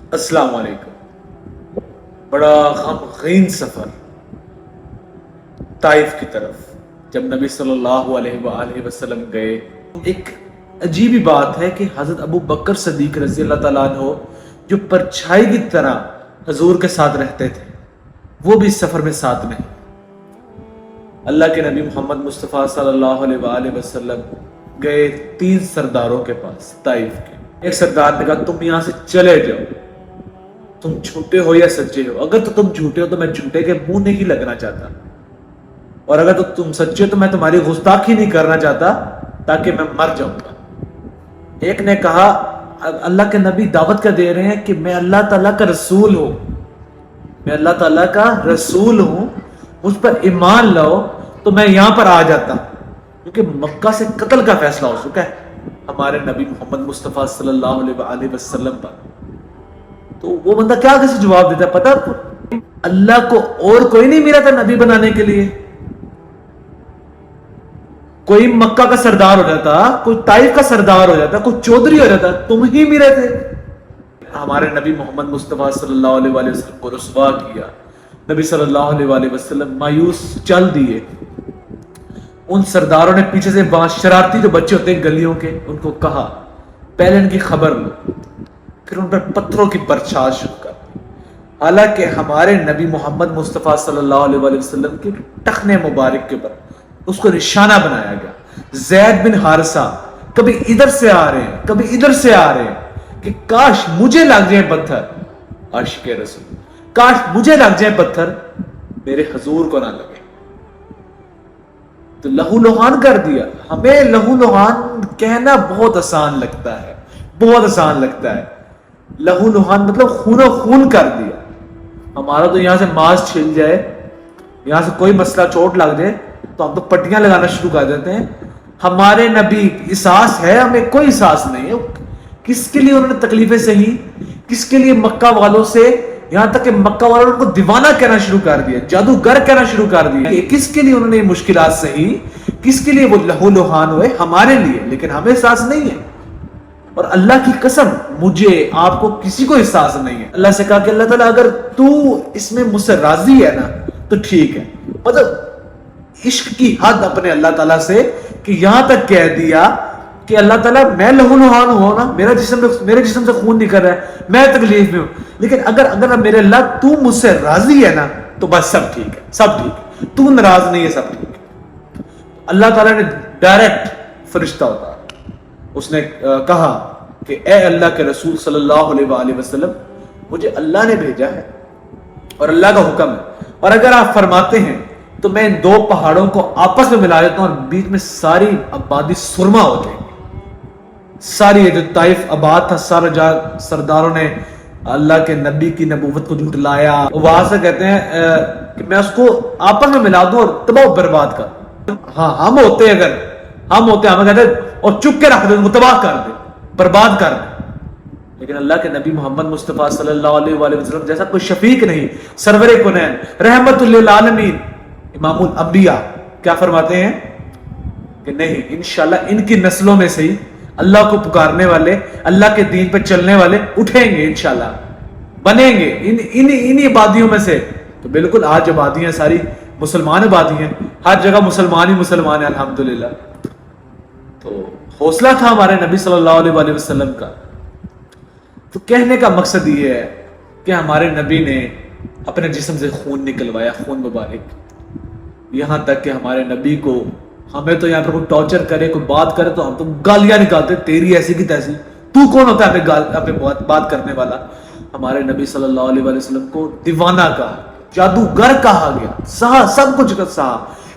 अस्सलाम वालेकुम। बड़ा गमगीन सफ़र ताइफ की तरफ जब नबी सल्लल्लाहु अलैहि वसल्लम गए, एक अजीब ही बात है कि हज़रत अबू बकर सदीक रज़ी अल्लाह तआला अन्हो जो परछाई की तरह हजूर के साथ रहते थे, वो भी इस सफ़र में साथ नहीं। अल्लाह के नबी मोहम्मद मुस्तफ़ा सल्लल्लाहु अलैहि वसल्लम गए 3 सरदारों के पास ताइफ के। एक सरदार ने कहा, तुम यहाँ से चले जाओ, तुम झूठे हो या सच्चे हो। अगर तो तुम झूठे हो तो मैं झूठे के मुंह नहीं लगना चाहता, और अगर तो तुम सच्चे हो तो मैं तुम्हारी गुस्ताखी नहीं करना चाहता ताकि मैं मर जाऊंगा। एक ने कहा, अल्लाह के नबी दावत का दे रहे हैं कि मैं अल्लाह ताला का रसूल हूं, मैं अल्लाह ताला का रसूल हूं, मुझ पर ईमान लाओ तो मैं यहां पर आ जाता, क्योंकि मक्का से कत्ल का फैसला हो चुका है हमारे नबी मोहम्मद मुस्तफ़ा सल्लल्लाहु अलैहि वसल्लम पर। तो वो बंदा क्या कैसे जवाब देता है पता आपको? अल्लाह को और कोई नहीं मिला था नबी बनाने के लिए। कोई मक्का का सरदार हो जाता, कोई ताइफ का सरदार हो जाता, कोई चौधरी हो जाता, तुम ही मिले थे। हमारे नबी मोहम्मद मुस्तफ़ा सल्लल्लाहु अलैहि वसल्लम को रुसवा किया। नबी सल्लल्लाहु अलैहि वसल्लम मायूस चल दिए। उन सरदारों ने पीछे से शरारती जो बच्चे होते हैं गलियों के, उनको कहा पहले इनकी खबर लो, फिर उन पर पत्थरों की बरसात शुरू कर दी। हालांकि हमारे नबी मोहम्मद मुस्तफ़ा सल्लल्लाहु अलैहि वसल्लम के टखने मुबारक के ऊपर उसको निशाना बनाया गया। ज़ैद बिन हारिसा कभी इधर से आ रहे हैं, कभी इधर से आ रहे हैं कि काश मुझे लग जाए पत्थर। आशिक़े रसूल, काश मुझे लग जाए पत्थर, मेरे हजूर को ना लगे। तो लहू लुहान कर दिया। हमें लहू लुहान कहना बहुत आसान लगता है, बहुत आसान लगता है। लहू लुहान मतलब खूनो खून कर दिया। हमारा तो यहां से मांस छिल जाए, यहां से कोई मसला चोट लग जाए तो हम तो पट्टियां लगाना शुरू कर देते हैं। हमारे नबी एहसास है, हमें कोई एहसास नहीं है। किसके लिए उन्होंने तकलीफें सही, किसके लिए मक्का वालों से, यहां तक कि मक्का वालों ने उनको दीवाना कहना शुरू कर दिया, जादूगर कहना शुरू कर दिया। किसके लिए उन्होंने मुश्किलात सही, किसके लिए वो लहू लुहान हुए? हमारे लिए। लेकिन हमें एहसास नहीं है, और अल्लाह की कसम मुझे आपको किसी को एहसास नहीं है। अल्लाह से कहा कि अल्लाह ताला अगर तू इसमें मुझसे राजी है ना तो ठीक है। मतलब इश्क की हद अपने अल्लाह ताला से कि यहां तक कह दिया कि अल्लाह ताला मैं लहू लुहान हूं ना, मेरे जिस्म से खून निकल रहा है, मैं तकलीफ में हूं, लेकिन अगर मेरे अल्लाह तू मुझसे राजी है ना तो बस सब ठीक है, सब ठीक है। तू नाराज नहीं है, सब ठीक है। अल्लाह ताला ने डायरेक्ट फरिश्ता होता, उसने कहा कि ए अल्लाह के रसूल सल्लल्लाहु अलैहि वसल्लम, मुझे अल्लाह ने भेजा है और अल्लाह का हुक्म है, और अगर आप फरमाते हैं तो मैं इन 2 पहाड़ों को आपस में मिला देता हूं और बीच में सारी आबादी सुरमा हो जाएगी। सारी जो ताइफ आबाद था, सारा जा सरदारों ने अल्लाह के नबी की नबूवत को झुटलाया। वहां से कहते हैं कि मैं उसको आपस में मिला दूं और तबाह बर्बाद कर। हाँ, हम होते अगर हम होते हमें कहते और चुप के रख दे, उनको तबाह कर दे, बर्बाद कर दे। लेकिन अल्लाह के नबी मोहम्मद मुस्तफ़ा सल्लल्लाहु अलैहि वसल्लम जैसा कोई शफीक नहीं, सरवरे कुनैन रहमतुल लिल आलमीन इमामुल अंबिया क्या फरमाते हैं कि नहीं, इंशाल्लाह इनकी नस्लों में से ही अल्लाह को पुकारने वाले, अल्लाह के दीन पे चलने वाले उठेंगे, इंशाल्लाह बनेंगे इन्हीं आबादियों में से। तो बिल्कुल आज आबादियां सारी मुसलमान आबादी हैं, हर जगह मुसलमान ही मुसलमान है, अल्हम्दुलिल्लाह। तो हौसला था हमारे नबी सल्लल्लाहु अलैहि वसल्लम का। तो कहने का मकसद ये है कि हमारे नबी ने अपने जिस्म से खून निकलवाया, खून मुबारक, यहां तक कि हमारे नबी को, हमें तो यहां पर कोई टॉर्चर करे, कोई बात करे तो हम तो गालियां निकालते, तेरी ऐसी की तैसी, तू कौन होता है हमें बात करने वाला। हमारे नबी सल्लल्लाहु अलैहि वसल्लम को दीवाना कहा, जादूगर कहा गया, सहा, सब कुछ सहा।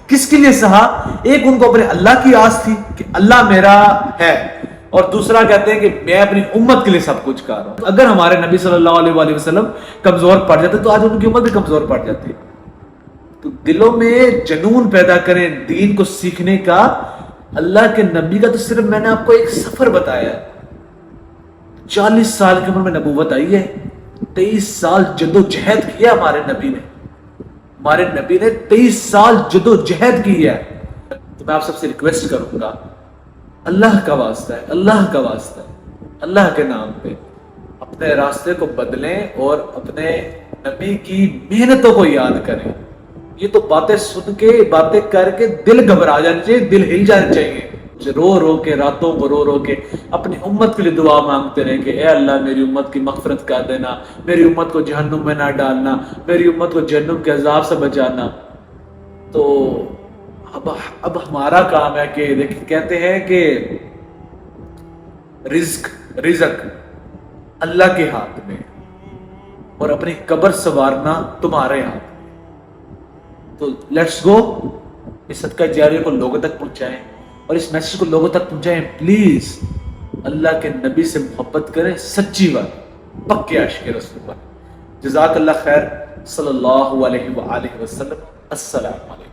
किसके लिए सहा? एक उनको अपने अल्लाह की आस थी कि अल्लाह मेरा है, और दूसरा कहते हैं कि मैं अपनी उम्मत के लिए सब कुछ कर रहा हूं। अगर हमारे नबी सल्लल्लाहु अलैहि वसल्लम कमजोर पड़ जाते तो आज उनकी उम्मत भी कमजोर पड़ जाती। तो दिलों में जनून पैदा करें दीन को सीखने का। अल्लाह के नबी का तो सिर्फ मैंने आपको एक सफर बताया है। 40 साल की उम्र में नबूवत आई है, 23 साल जद्दोजहद किया हमारे नबी ने। हमारे नबी ने 23 साल जद्दोजहद की है। तो मैं आप सबसे रिक्वेस्ट करूंगा, अल्लाह का वास्ता है, अल्लाह का वास्ता है, अल्लाह के नाम पे اپنے راستے کو بدلیں اور اپنے نبی کی محنتوں کو یاد کریں. یہ تو باتیں سن کے باتیں کر کے دل گھبرا جانا چاہیے, دل ہل جانا چاہیے. رو رو کے راتوں کو رو رو کے اپنی امت کے لیے دعا مانگتے رہیں کہ اے اللہ میری امت کی مغفرت کر دینا, میری امت کو جہنم میں نہ ڈالنا, میری امت کو جہنم کے عذاب سے بچانا. تو اب ہمارا کام ہے کہ کہتے ہیں کہ رزق اللہ کے ہاتھ میں اور اپنی قبر سنوارنا تمہارے ہاتھ میں. تو لیٹس گو, اس صدقہ جاریہ کو لوگوں تک پہنچائیں اور اس میسج کو لوگوں تک پہنچائیں. پلیز اللہ کے نبی سے محبت کریں, سچی بات, پکے عاشق رسول پر. جزاک اللہ خیر. صلی اللہ علیہ وآلہ وسلم. السلام علیکم.